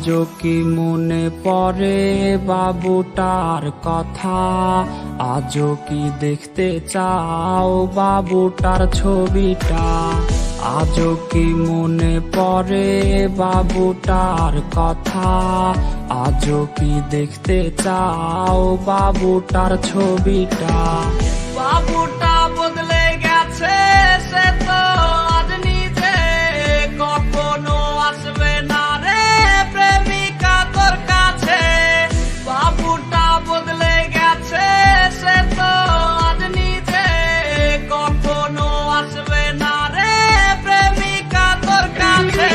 আজও কি মনে পড়ে বাবুটার কথা? আজও কি দেখতে চাও বাবুটার ছবিটা? আজও কি মনে পড়ে বাবুটার কথা? আজও কি দেখতে চাও বাবুটার ছবিটা? বাবুটা বদলে গেছে, সে তো আজ নিজে কখনো আসবে না রে প্রেমিকা তোর কাছে। বাবুটা বদলে গেছে, সে তো আজ নিজে কখনো আসবে না রে প্রেমিকা তোর কাছে।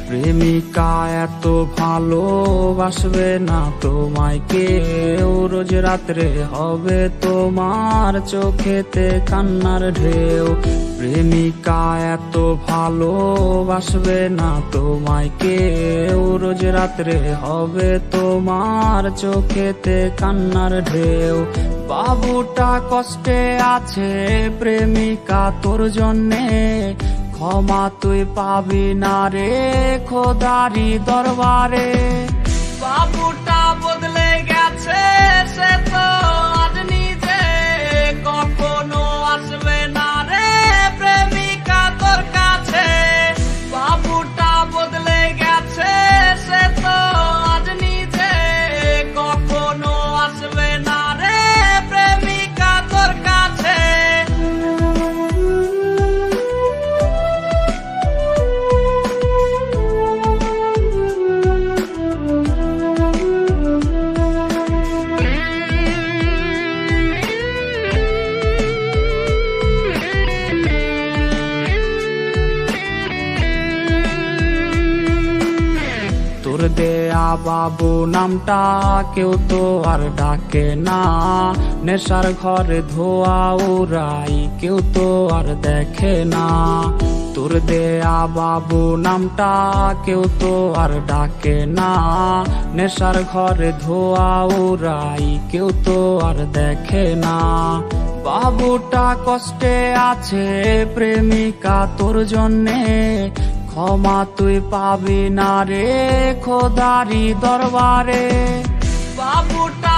প্রেমিকা এত ভালোবাসবে না তোমায় কেউ, রোজ রাত্রে হবে তোমার চোখেতে কান্নার ঢেউ। প্রেমিকা এত ভালোবাসবে না তোমায় কেউ, রোজ রাত্রে হবে তোমার চোখেতে কান্নার ঢেউ। বাবুটা কষ্টে আছে প্রেমিকা তোর জন্যে, ক্ষমা তুই পাবি না রে খোদারি দরবারে। বাবুটা বদলে গেছে, সে তো আজ নিজে কখনো আসবে না রে প্রেমিকা তোর কাছে। বাবুটা বদলে গেছে, সে তো আজ নিজে কখনো আসবে না রে প্রেমিকা তোর কাছে। তোর দেয়া বাবু নামটা কেউ তো আর ডাকে না, নেশার ঘরে ধোয়া উড়াই কেউ তো আর দেখে না। তোর দেয়া বাবু নামটা কেউ তো আর ডাকে না, নেশার ঘরে ধোয়া উড়াই কেউ তো আর দেখে না। বাবুটা কষ্টে আছে প্রেমিকা তোর জন্যে, ক্ষমা তুই পাবি না রে খোদারি দরবারে। বাবুটা